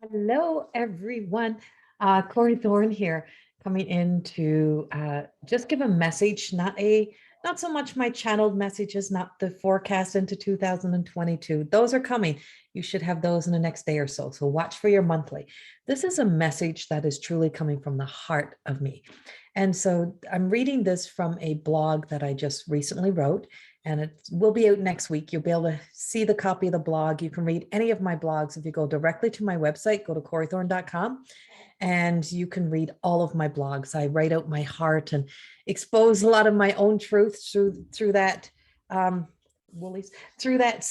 Hello, everyone. Corrie Thorne here, coming in to just give a message, not so much my channeled messages, not the forecast into 2022. Those are coming. You should have those in the next day or so. So watch for your monthly. This is a message that is truly coming from the heart of me. And so I'm reading this from a blog that I just recently wrote, and it will be out next week. You'll be able to see the copy of the blog. You can read any of my blogs. If you go directly to my website, go to corriethorne.com, and you can read all of my blogs. I write out my heart and expose a lot of my own truth through that woolies through that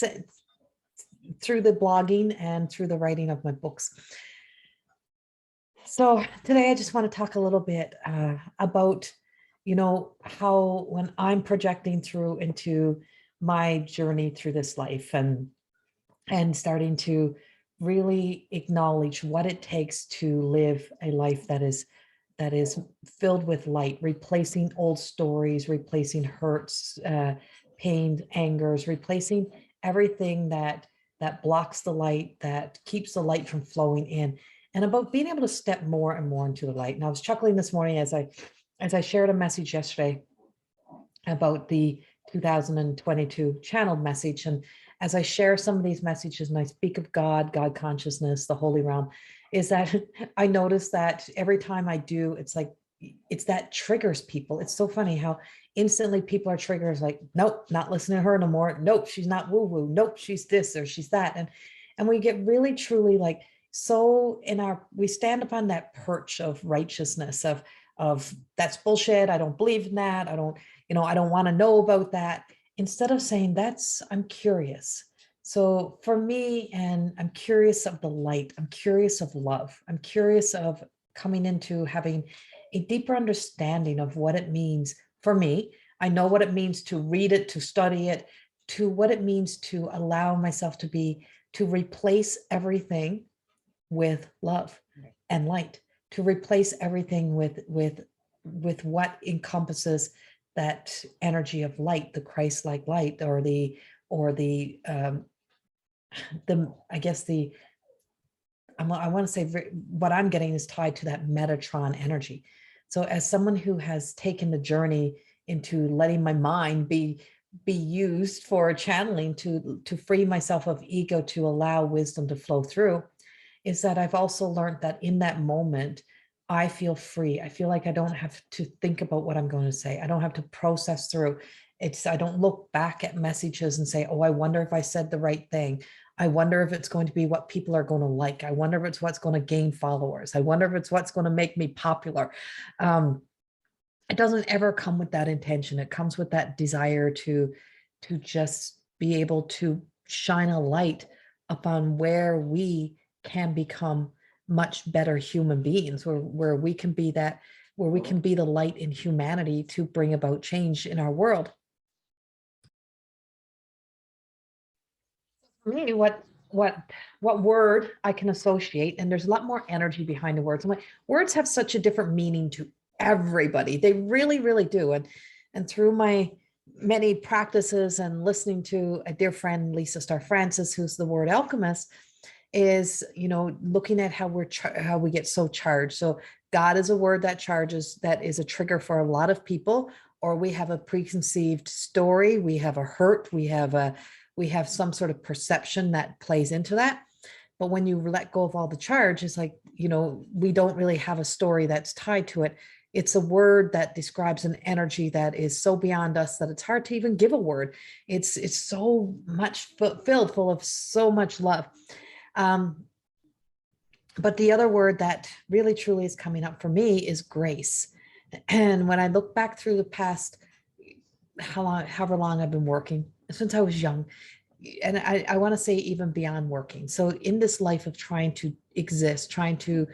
through the blogging and through the writing of my books. So today I just want to talk a little bit about, how when I'm projecting through into my journey through this life and starting to really acknowledge what it takes to live a life that is filled with light, replacing old stories, replacing hurts, pain, angers, replacing everything that blocks the light, that keeps the light from flowing in, and about being able to step more and more into the light. And I was chuckling this morning as I shared a message yesterday about the 2022 channeled message. And as I share some of these messages and I speak of God, God consciousness, the holy realm, is that I notice that every time I do, it's that triggers people. It's so funny how instantly people are triggered, like, nope, not listening to her no more. Nope, she's not woo-woo. Nope, she's this or she's that. And we get really truly like, so we stand upon that perch of righteousness of that's bullshit. I don't believe in that. I don't want to know about that. Instead of saying I'm curious. So for me, and I'm curious of the light, I'm curious of love. I'm curious of coming into having a deeper understanding of what it means for me. I know what it means to read it, to study it, to what it means to allow myself to replace everything with love and light, to replace everything with what encompasses that energy of light, the Christ-like light, or the I guess I want to say what I'm getting is tied to that Metatron energy. So as someone who has taken the journey into letting my mind be used for channeling to free myself of ego, to allow wisdom to flow through, is that I've also learned that in that moment, I feel free. I feel like I don't have to think about what I'm going to say. I don't have to process through. I don't look back at messages and say, oh, I wonder if I said the right thing. I wonder if it's going to be what people are going to like. I wonder if it's what's going to gain followers. I wonder if it's what's going to make me popular. It doesn't ever come with that intention. It comes with that desire to just be able to shine a light upon where we can become much better human beings, where we can be the light in humanity to bring about change in our world. For me, what word I can associate, and there's a lot more energy behind the words. I'm like, words have such a different meaning to everybody. They really, really do. And through my many practices and listening to a dear friend, Lisa Starr Francis, who's the word alchemist, is looking at how we get so charged. So God is a word that charges, that is a trigger for a lot of people, or we have a preconceived story, we have a hurt, we have some sort of perception that plays into that. But when you let go of all the charge, it's like, we don't really have a story that's tied to it. It's a word that describes an energy that is so beyond us that it's hard to even give a word. It's so much filled full of so much love. But the other word that really truly is coming up for me is grace. And when I look back through the past, however long I've been working, since I was young, and I want to say even beyond working. So in this life of trying to exist, trying to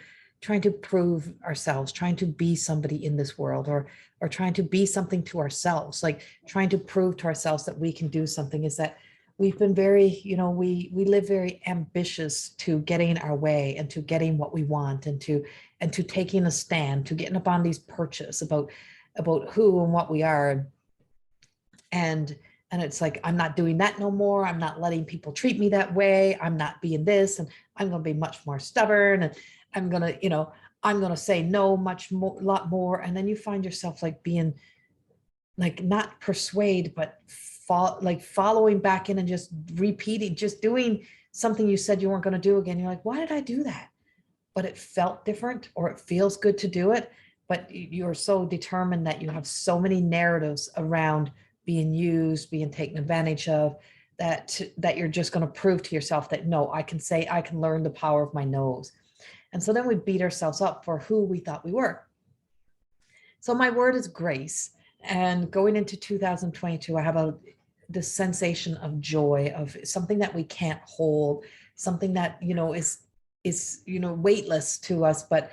prove ourselves, trying to be somebody in this world, or trying to be something to ourselves, like trying to prove to ourselves that we can do something, is that we've been very, we live very ambitious to getting our way and to getting what we want, and to taking a stand, to getting up on these perches about who and what we are. And And it's like, I'm not doing that no more. I'm not letting people treat me that way. I'm not being this, and I'm going to be much more stubborn. And I'm going to, I'm going to say no much more, a lot more. And then you find yourself like being like not persuade, but following back in and just repeating, just doing something you said you weren't going to do again. You're like, why did I do that? But it felt different, or it feels good to do it. But you're so determined that you have so many narratives around being used, being taken advantage of, that you're just going to prove to yourself that no, I can learn the power of my no's. And so then we beat ourselves up for who we thought we were. So my word is grace. And going into 2022, I have this sensation of joy, of something that we can't hold, something that, is weightless to us, but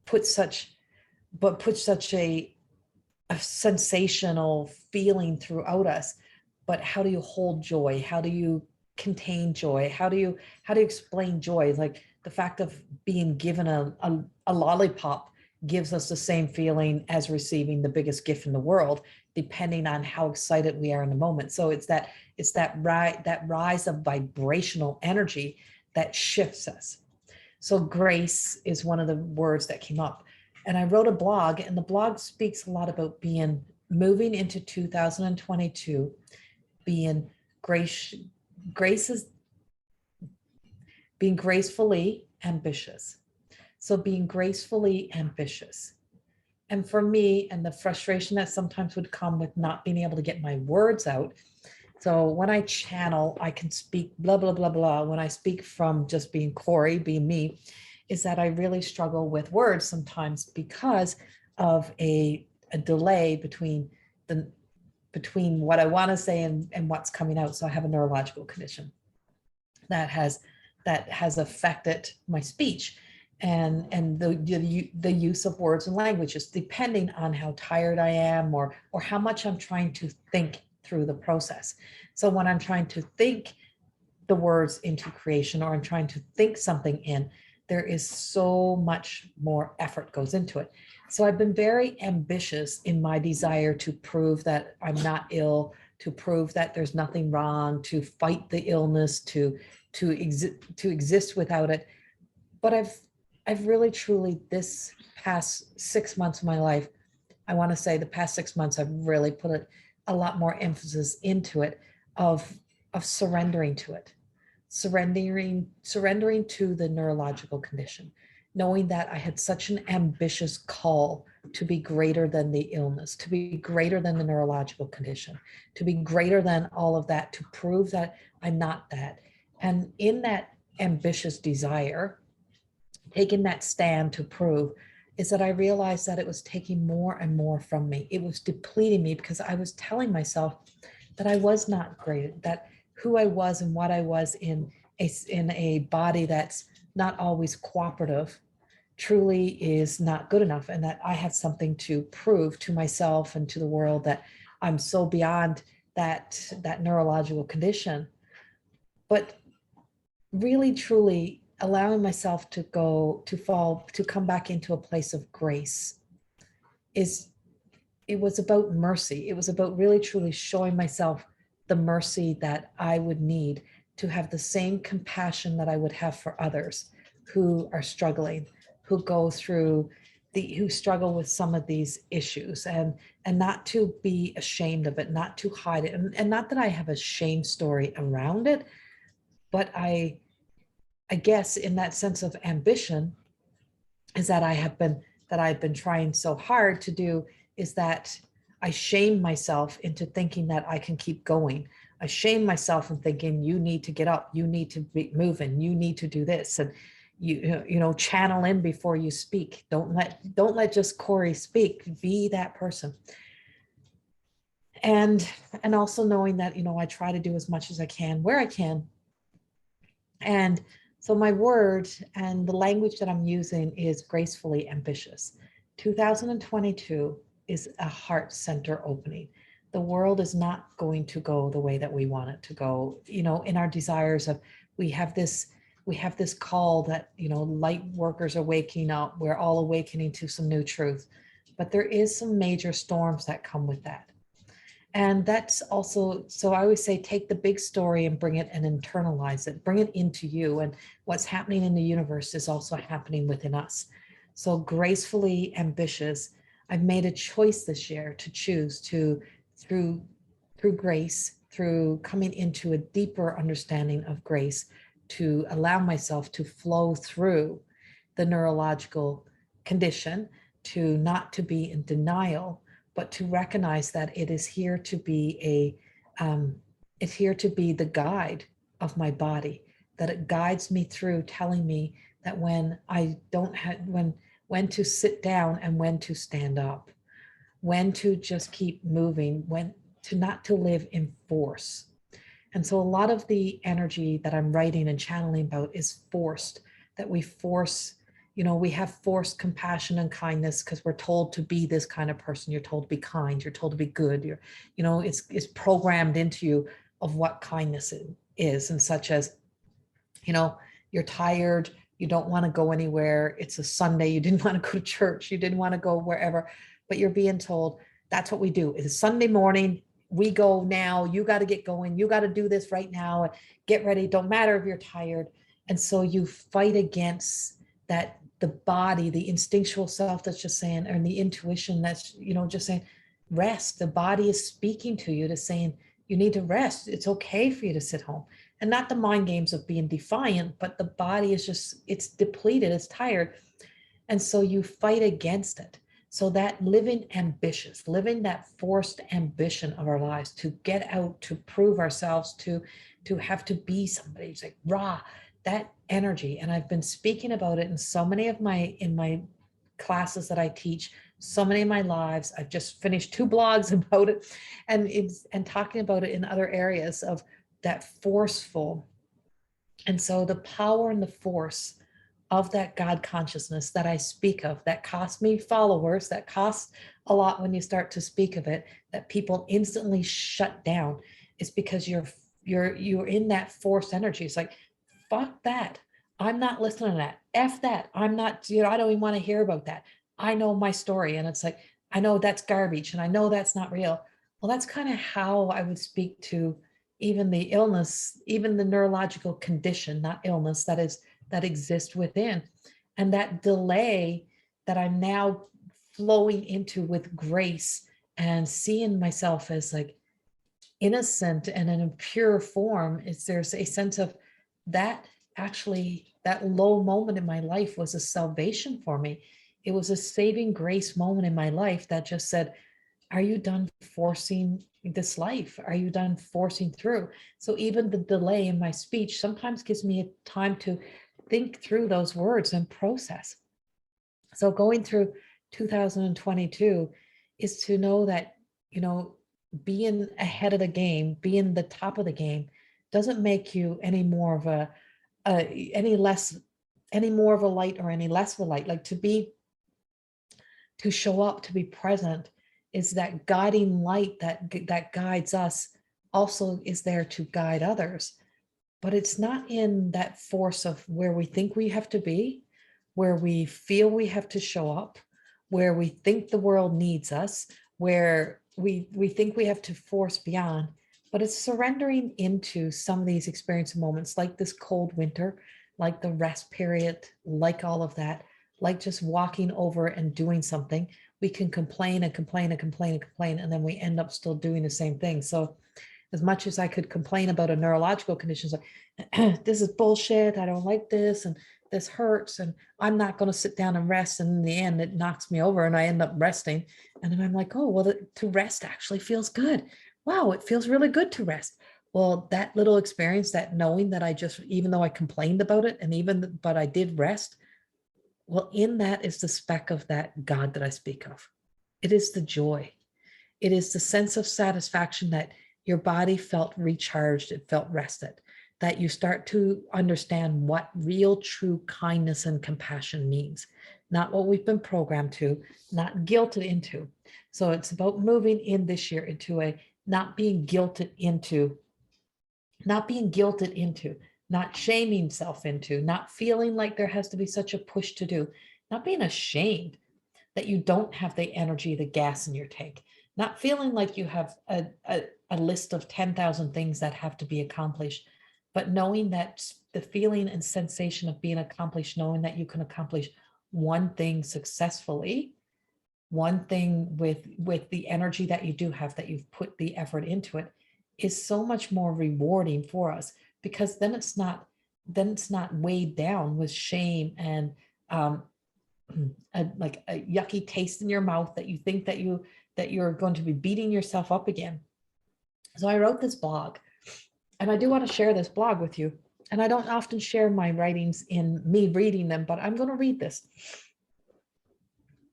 puts such a sensational feeling throughout us. But how do you hold joy? How do you contain joy? How do you explain joy? Like the fact of being given a lollipop gives us the same feeling as receiving the biggest gift in the world, depending on how excited we are in the moment. So it's that rise of vibrational energy that shifts us. So grace is one of the words that came up. And I wrote a blog, and the blog speaks a lot about moving into 2022, being being gracefully ambitious. So being gracefully ambitious. And for me, and the frustration that sometimes would come with not being able to get my words out. So when I channel, I can speak blah, blah, blah, blah. When I speak from just being Corrie, being me, is that I really struggle with words sometimes because of a delay between what I want to say and what's coming out. So I have a neurological condition that has affected my speech and the use of words and languages, depending on how tired I am or how much I'm trying to think through the process. So when I'm trying to think the words into creation, or I'm trying to think something in, there is so much more effort goes into it. So I've been very ambitious in my desire to prove that I'm not ill, to prove that there's nothing wrong, to fight the illness, to exist without it. But I've really truly, this past 6 months of my life, I want to say the past 6 months, I've really put a lot more emphasis into it of surrendering to it, surrendering to the neurological condition, knowing that I had such an ambitious call to be greater than the illness, to be greater than the neurological condition, to be greater than all of that, to prove that I'm not that. And in that ambitious desire, taking that stand to prove, is that I realized that it was taking more and more from me. It was depleting me because I was telling myself that I was not great, that who I was and what I was in a body that's not always cooperative truly is not good enough, and that I had something to prove to myself and to the world, that I'm so beyond that neurological condition. But really truly allowing myself to come back into a place of grace, it was about mercy. It was about really truly showing myself the mercy that I would need to have the same compassion that I would have for others who are struggling, who struggle with some of these issues, and not to be ashamed of it, not to hide it. And not that I have a shame story around it, but I guess in that sense of ambition is that I've been trying so hard to do, is that I shame myself into thinking that I can keep going. I shame myself in thinking, you need to get up, you need to be moving, you need to do this, and channel in before you speak. Don't let just Corrie speak. Be that person. And also knowing that I try to do as much as I can where I can. And so my word and the language that I'm using is gracefully ambitious. 2022 is a heart center opening. The world is not going to go the way that we want it to go. In our desires of, we have this call that, light workers are waking up. We're all awakening to some new truth. But there is some major storms that come with that. And that's also, so I always say, take the big story and bring it and internalize it, bring it into you. And what's happening in the universe is also happening within us. So gracefully ambitious, I've made a choice this year to choose to, through, through grace, through coming into a deeper understanding of grace, to allow myself to flow through the neurological condition, to not to be in denial, but to recognize that it is here to be it's here to be the guide of my body, that it guides me through, telling me that when I don't have, when to sit down and when to stand up, when to just keep moving, when to not to live in force. And so a lot of the energy that I'm writing and channeling about is forced, that we force, we have forced compassion and kindness because we're told to be this kind of person. You're told to be kind, you're told to be good. It's programmed into you of what kindness is, and such as, you're tired, you don't want to go anywhere. It's a Sunday, you didn't want to go to church, you didn't want to go wherever, but you're being told that's what we do. It's Sunday morning, we go now, you got to get going, you got to do this right now, get ready, don't matter if you're tired. And so you fight against that, the body, the instinctual self that's just saying, and the intuition that's, just saying, rest. The body is speaking to you, to saying, you need to rest. It's okay for you to sit home. And not the mind games of being defiant, but the body is just, it's depleted, it's tired. And so you fight against it. So that living ambitious, living that forced ambition of our lives to get out, to prove ourselves, to have to be somebody. It's like raw, that energy. And I've been speaking about it in so many of my classes that I teach, so many of my lives. I've just finished 2 blogs about it, and talking about it in other areas of that forceful. And so the power and the force of that God consciousness that I speak of, that costs me followers, that costs a lot when you start to speak of it, that people instantly shut down, is because you're in that forced energy. It's like, fuck that. I'm not listening to that. F that. I'm not, I don't even want to hear about that. I know my story. And it's like, I know that's garbage and I know that's not real. Well, that's kind of how I would speak to even the illness, even the neurological condition, not illness, that exists within. And that delay that I'm now flowing into with grace and seeing myself as like innocent and in a pure form, is there's a sense of that. Actually, that low moment in my life was a salvation for me. It was a saving grace moment in my life that just said, are you done forcing this life? Are you done forcing through? So even the delay in my speech sometimes gives me a time to think through those words and process. So going through 2022 is to know that, being ahead of the game, being the top of the game, doesn't make you any more of any more of a light or any less of a light. Like to show up, to be present, is that guiding light that guides us, also is there to guide others. But it's not in that force of where we think we have to be, where we feel we have to show up, where we think the world needs us, where we think we have to force beyond. But it's surrendering into some of these experience moments, like this cold winter, like the rest period, like all of that, like just walking over and doing something. We can complain and complain and complain and complain, and then we end up still doing the same thing. So as much as I could complain about a neurological condition, like, this is bullshit, I don't like this, and this hurts, and I'm not going to sit down and rest. And in the end, it knocks me over and I end up resting. And then I'm like, oh, well, to rest actually feels good. Wow, it feels really good to rest. Well, that little experience, that knowing that I just, even though I complained about it, but I did rest, well, in that is the speck of that God that I speak of. It is the joy. It is the sense of satisfaction that your body felt recharged, it felt rested, that you start to understand what real, true kindness and compassion means, not what we've been programmed to, not guilted into. So it's about moving in this year into a not being guilted into, not shaming self into, not feeling like there has to be such a push to do, not being ashamed that you don't have the energy, the gas in your tank, not feeling like you have a list of 10,000 things that have to be accomplished, but knowing that the feeling and sensation of being accomplished, knowing that you can accomplish one thing successfully, one thing with the energy that you do have, that you've put the effort into it, is so much more rewarding for us, because then it's not weighed down with shame and like a yucky taste in your mouth that you think that you're going to be beating yourself up again. So I wrote this blog, and I do want to share this blog with you. And I don't often share my writings in me reading them, but I'm going to read this.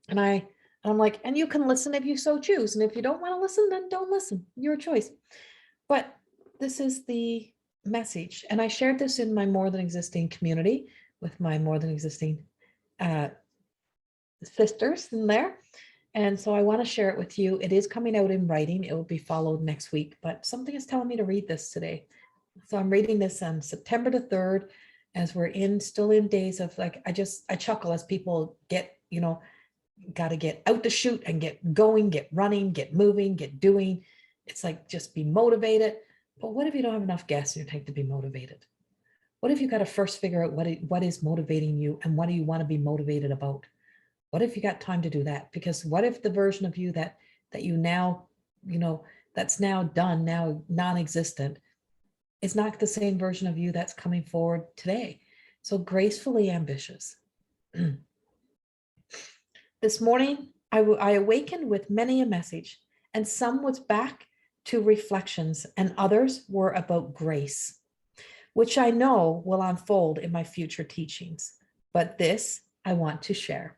And I'm like, and you can listen if you so choose. And if you don't want to listen, then don't listen. Your choice. But this is the message. And I shared this in my More Than Existing community with my More Than Existing sisters in there. And so I want to share it with you. It is coming out in writing. It will be followed next week, but something is telling me to read this today. So I'm reading this on September the 3rd, as we're still in days of like, I chuckle as people get, got to get out the chute and get going, get running, get moving, get doing. It's like, just be motivated. But what if you don't have enough gas in your tank to be motivated? What if you got to first figure out what is motivating you, and what do you want to be motivated about? What if you got time to do that? Because what if the version of you that you now, that's now done, now non-existent, is not the same version of you that's coming forward today? So gracefully ambitious. This morning, I awakened with many a message, and some was back to reflections, and others were about grace, which I know will unfold in my future teachings. But this I want to share.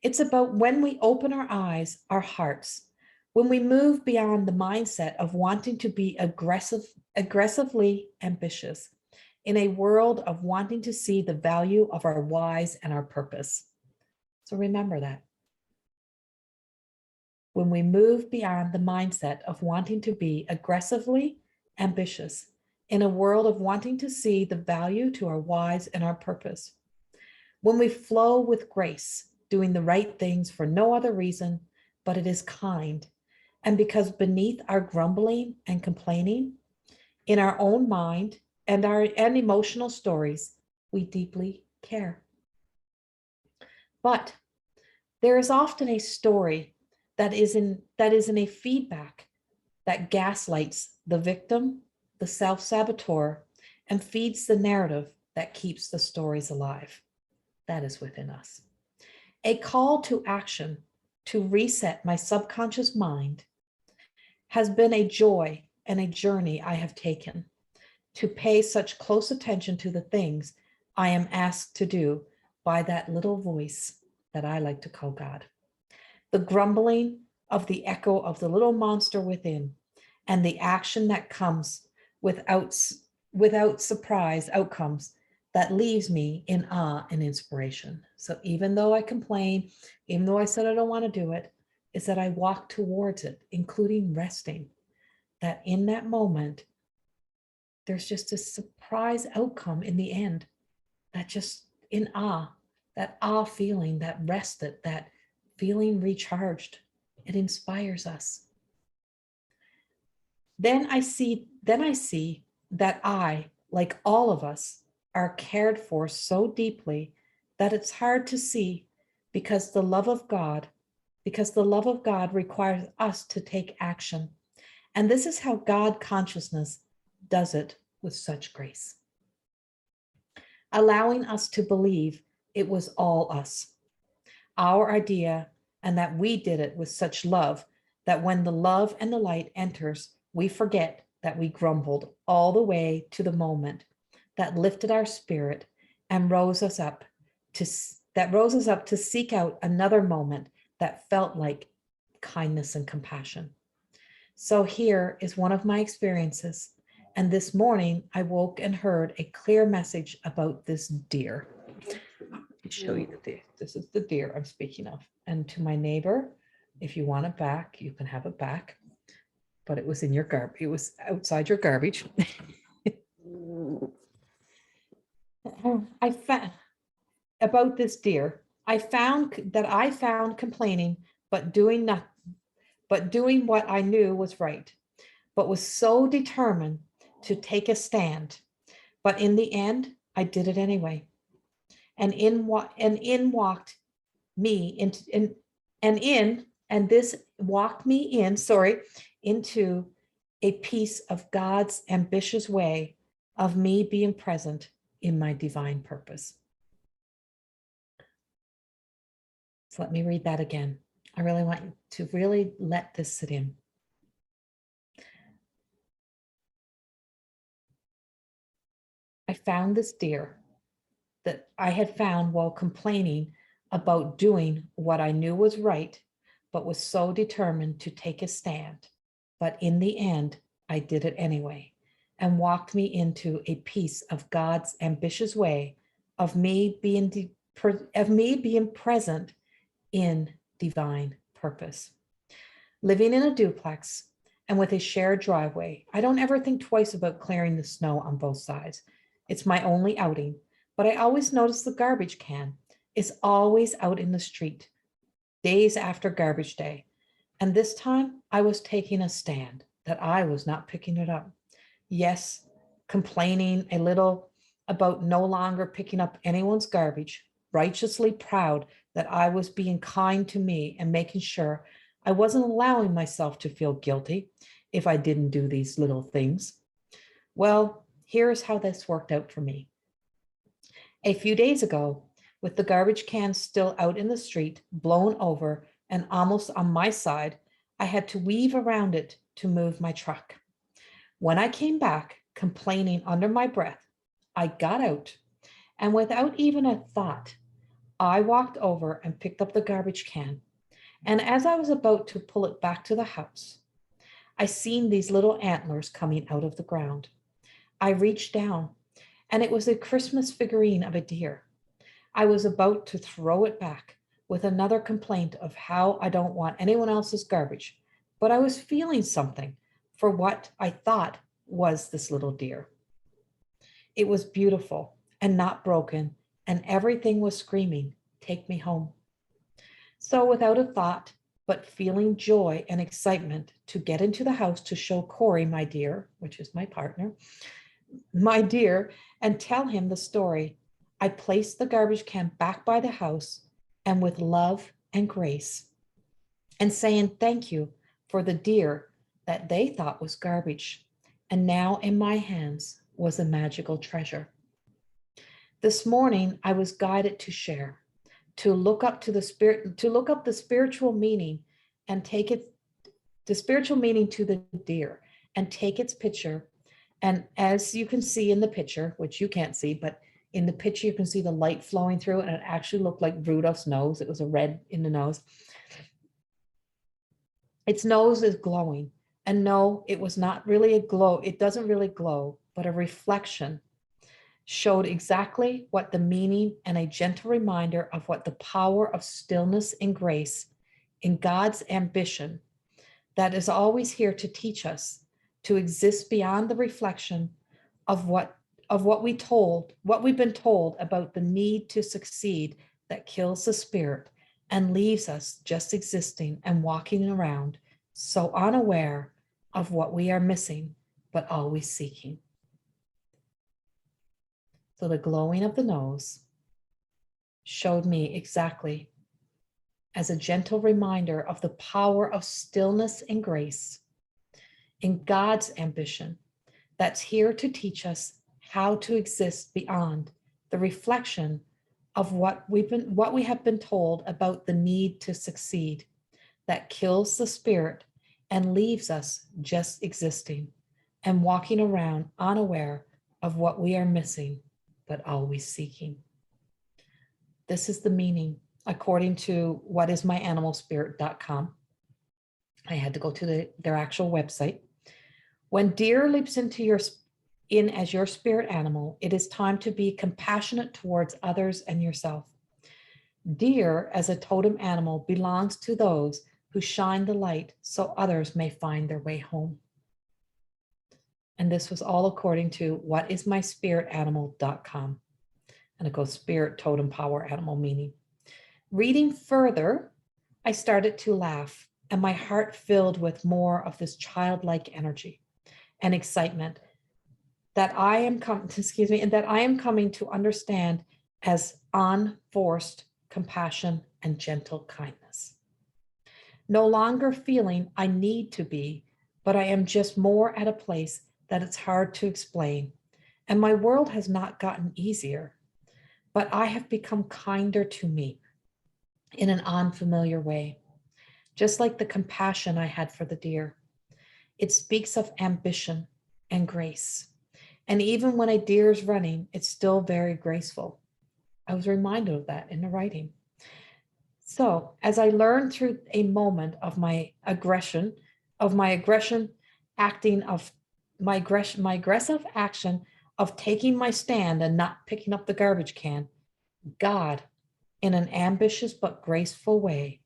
It's about when we open our eyes, our hearts, when we move beyond the mindset of wanting to be aggressively ambitious in a world of wanting to see the value of our whys and our purpose. So remember that. When we move beyond the mindset of wanting to be aggressively ambitious in a world of wanting to see the value to our whys and our purpose. When we flow with grace, doing the right things for no other reason, but it is kind. And because beneath our grumbling and complaining, in our own mind and emotional stories, we deeply care. But there is often a story that is in a feedback that gaslights the victim, the self-saboteur, and feeds the narrative that keeps the stories alive. That is within us. A call to action to reset my subconscious mind has been a joy and a journey I have taken to pay such close attention to the things I am asked to do by that little voice that I like to call God. The grumbling of the echo of the little monster within, and the action that comes without surprise outcomes that leaves me in awe and inspiration. So even though I complain, even though I said I don't want to do it, is that I walk towards it, including resting, that in that moment, there's just a surprise outcome in the end, that just in awe, that awe feeling, that rested, that feeling recharged, it inspires us. Then I see that I, like all of us, are cared for so deeply that it's hard to see, because the love of God requires us to take action. And this is how God consciousness does it with such grace, allowing us to believe it was all us, our idea, and that we did it with such love that when the love and the light enters, we forget that we grumbled all the way to the moment that lifted our spirit and rose us up to seek out another moment that felt like kindness and compassion. So here is one of my experiences. And this morning I woke and heard a clear message about this deer. I'll show you the deer. This is the deer I'm speaking of. And to my neighbor, if you want it back, you can have it back. But it was in your garbage. It was outside your garbage. I found about this deer. I found complaining, but doing but doing what I knew was right, but was so determined to take a stand. But in the end, I did it anyway. And in walked me into and this walked me into a piece of God's ambitious way of me being present in my divine purpose. So let me read that again. I really want you to really let this sit in. I found this deer that I had found while complaining about doing what I knew was right, but was so determined to take a stand. But in the end, I did it anyway, and walked me into a piece of God's ambitious way of me being present in divine purpose. Living in a duplex and with a shared driveway, I don't ever think twice about clearing the snow on both sides. It's my only outing, but I always notice the garbage can is always out in the street days after garbage day. And this time I was taking a stand that I was not picking it up. Yes, complaining a little about no longer picking up anyone's garbage, righteously proud that I was being kind to me and making sure I wasn't allowing myself to feel guilty if I didn't do these little things. Well, here's how this worked out for me. A few days ago, with the garbage can still out in the street, blown over and almost on my side, I had to weave around it to move my truck. When I came back, complaining under my breath, I got out, and without even a thought, I walked over and picked up the garbage can. And as I was about to pull it back to the house, I seen these little antlers coming out of the ground. I reached down, and it was a Christmas figurine of a deer. I was about to throw it back with another complaint of how I don't want anyone else's garbage, but I was feeling something for what I thought was this little deer. It was beautiful and not broken, and everything was screaming, "Take me home." So without a thought, but feeling joy and excitement to get into the house to show Corrie, my dear, which is my partner, my dear, and tell him the story, I placed the garbage can back by the house and with love and grace, and saying thank you for the deer that they thought was garbage, and now in my hands was a magical treasure. This morning, I was guided to share, to look up the spiritual meaning and take the spiritual meaning to the deer and take its picture. And as you can see in the picture, which you can't see, but in the picture, you can see the light flowing through, and it actually looked like Rudolph's nose. It was a red in the nose. Its nose is glowing. And no, it was not really a glow. It doesn't really glow, but a reflection showed exactly what the meaning and a gentle reminder of what the power of stillness and grace in God's ambition that is always here to teach us to exist beyond the reflection of what we've been told about the need to succeed that kills the spirit and leaves us just existing and walking around so unaware of what we are missing, but always seeking. So the glowing of the nose showed me exactly as a gentle reminder of the power of stillness and grace in God's ambition that's here to teach us how to exist beyond the reflection of what we have been told about the need to succeed that kills the spirit and leaves us just existing and walking around unaware of what we are missing, but always seeking. This is the meaning according to whatismyanimalspirit.com. I had to go to their actual website. When deer leaps in as your spirit animal, it is time to be compassionate towards others and yourself. Deer as a totem animal belongs to those who shine the light so others may find their way home. And this was all according to whatismyspiritanimal.com. And it goes spirit, totem, power, animal meaning. Reading further, I started to laugh and my heart filled with more of this childlike energy and excitement that I am and that I am coming to understand as unforced compassion and gentle kindness. No longer feeling I need to be, but I am just more at a place that it's hard to explain. And my world has not gotten easier, but I have become kinder to me in an unfamiliar way, just like the compassion I had for the deer. It speaks of ambition and grace. And even when a deer is running, it's still very graceful. I was reminded of that in the writing. So as I learned through a moment of my aggression, acting of my aggressive action of taking my stand and not picking up the garbage can, God, in an ambitious but graceful way,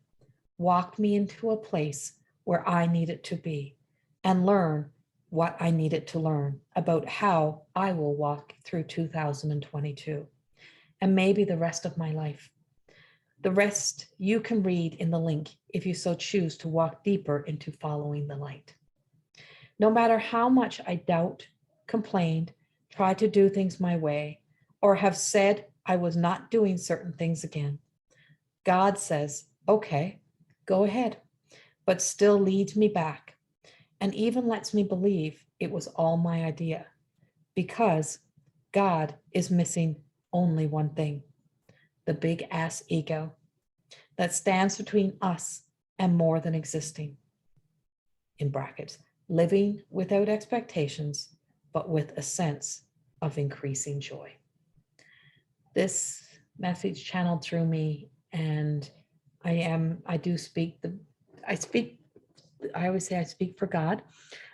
walked me into a place where I needed to be and learn what I needed to learn about how I will walk through 2022 and maybe the rest of my life. The rest you can read in the link if you so choose to walk deeper into following the light. No matter how much I doubt, complained, tried to do things my way, or have said I was not doing certain things again, God says, okay, go ahead, but still leads me back and even lets me believe it was all my idea because God is missing only one thing, the big ass ego that stands between us and more than existing. In brackets, living without expectations, but with a sense of increasing joy. This message channeled through me, and I always say I speak for God.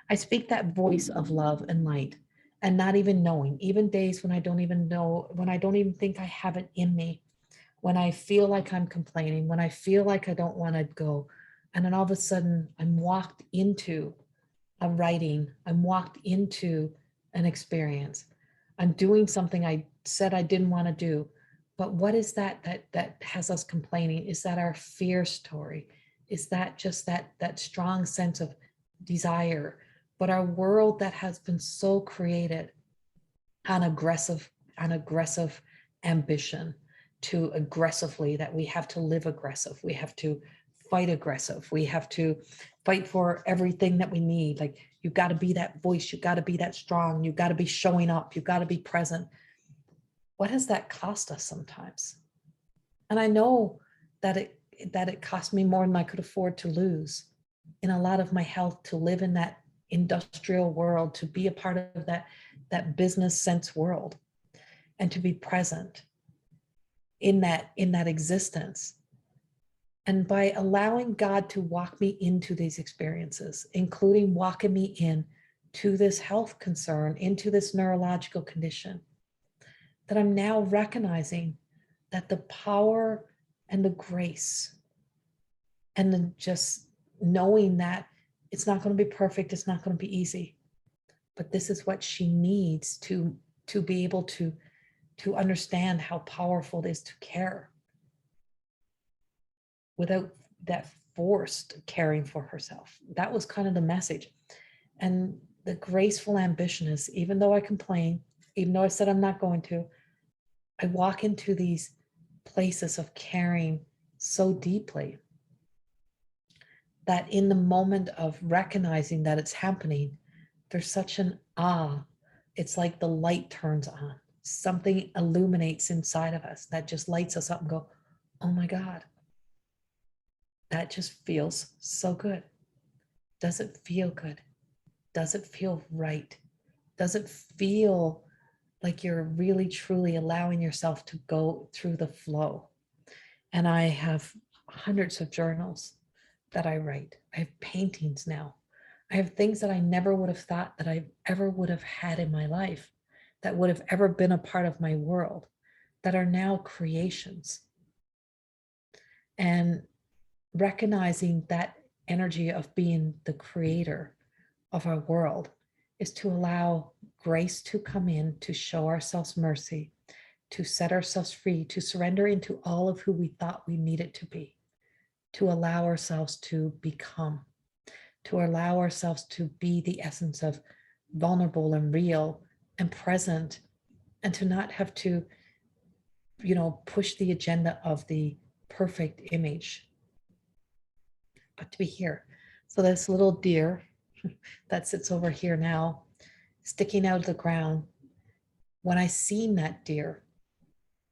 I speak that voice of love and light, and not even knowing, even days when I don't even know, when I don't even think I have it in me, when I feel like I'm complaining, when I feel like I don't want to go. And then all of a sudden I'm walked into a writing, I'm walked into an experience. I'm doing something I said I didn't want to do. But what is that has us complaining? Is that our fear story? Is that just that strong sense of desire? But our world that has been so created on aggressive ambition, to aggressively, that we have to live aggressive, we have to fight aggressive, we have to fight for everything that we need. Like, you got to be that voice, you got to be that strong, you got to be showing up, you got to be present. What has that cost us sometimes? And I know that it cost me more than I could afford to lose in a lot of my health, to live in that industrial world, to be a part of that business sense world, and to be present in that existence. And by allowing God to walk me into these experiences, including walking me in to this health concern, into this neurological condition, that I'm now recognizing that the power and the grace and the just knowing that it's not going to be perfect, it's not going to be easy, but this is what she needs to be able to understand how powerful it is to care without that forced caring for herself. That was kind of the message. And the graceful ambition is, even though I complain, even though I said I'm not going to, I walk into these places of caring so deeply that in the moment of recognizing that it's happening, there's such an awe. It's like the light turns on. Something illuminates inside of us that just lights us up and go, oh my God, that just feels so good. Does it feel good? Does it feel right? Does it feel like you're really truly allowing yourself to go through the flow? And I have hundreds of journals that I write. I have paintings now. I have things that I never would have thought that I ever would have had in my life, that would have ever been a part of my world, that are now creations. And recognizing that energy of being the creator of our world is to allow grace to come in, to show ourselves mercy, to set ourselves free, to surrender into all of who we thought we needed to be, to allow ourselves to become, to allow ourselves to be the essence of vulnerable and real and present, and to not have to, push the agenda of the perfect image, but to be here. So this little deer that sits over here now, sticking out of the ground, when I seen that deer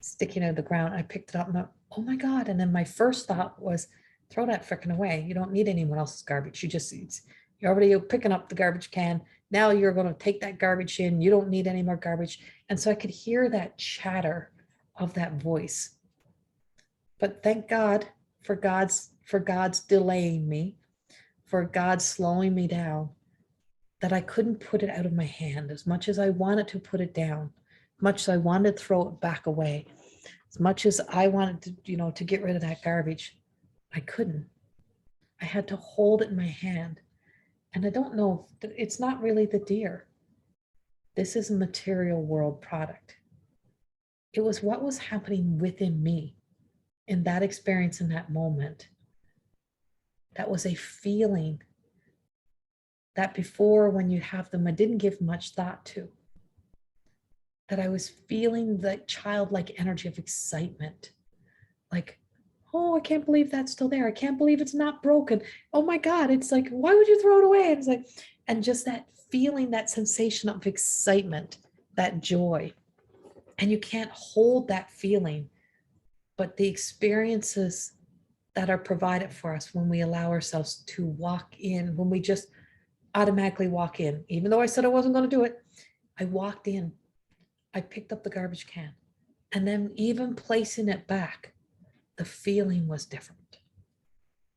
sticking out of the ground, I picked it up and oh my God. And then my first thought was, throw that frickin' away. You don't need anyone else's garbage. You're already picking up the garbage can. Now you're going to take that garbage in. You don't need any more garbage. And so I could hear that chatter of that voice. But thank God for God's delaying me, for God slowing me down, that I couldn't put it out of my hand as much as I wanted to put it down, much as I wanted to throw it back away, as much as I wanted to, to get rid of that garbage. I couldn't. I had to hold it in my hand. And I don't know, it's not really the deer. This is a material world product. It was what was happening within me in that experience, in that moment. That was a feeling that before, when you have them, I didn't give much thought to. That I was feeling the childlike energy of excitement. Like, oh, I can't believe that's still there. I can't believe it's not broken. Oh my God, it's like, why would you throw it away? And it's like, and just that feeling, that sensation of excitement, that joy. And you can't hold that feeling, but the experiences that are provided for us when we allow ourselves to walk in, when we just automatically walk in, even though I said I wasn't going to do it, I walked in, I picked up the garbage can, and then even placing it back, the feeling was different.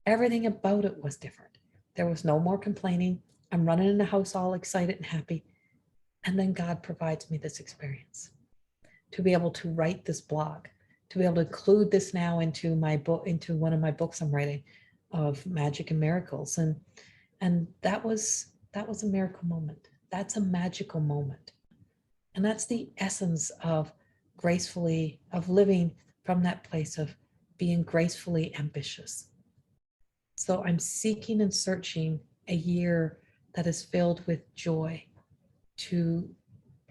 Everything about it was different. There was no more complaining. I'm running in the house all excited and happy. And then God provides me this experience to be able to write this blog, to be able to include this now into my book, into one of my books I'm writing of magic and miracles. And that was a miracle moment. That's a magical moment. And that's the essence of of living from that place of being gracefully ambitious. So I'm seeking and searching a year that is filled with joy, to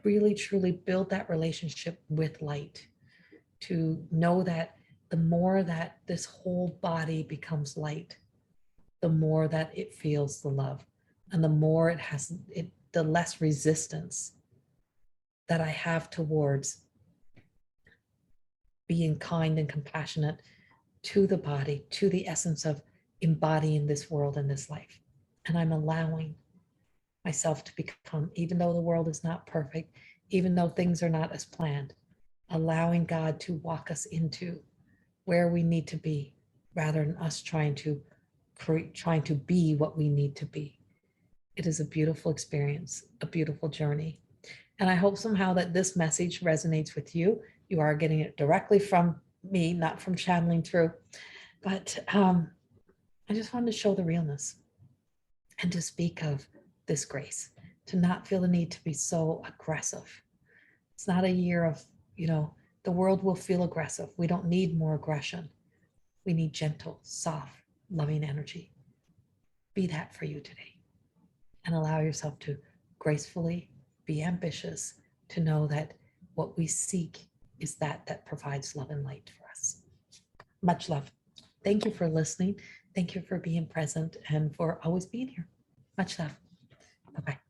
really truly build that relationship with light, to know that the more that this whole body becomes light, the more that it feels the love, and the more the less resistance that I have towards being kind and compassionate to the body, to the essence of embodying this world and this life. And I'm allowing myself to become, even though the world is not perfect, even though things are not as planned, allowing God to walk us into where we need to be, rather than us trying to be what we need to be. It is a beautiful experience, a beautiful journey. And I hope somehow that this message resonates with you. You are getting it directly from me, not from channeling through. But I just wanted to show the realness and to speak of this grace, to not feel the need to be so aggressive. It's not a year of, the world will feel aggressive. We don't need more aggression. We need gentle, soft, loving energy. Be that for you today. And allow yourself to gracefully be ambitious, to know that what we seek is that provides love and light for us. Much love. Thank you for listening. Thank you for being present and for always being here. Much love. Bye-bye.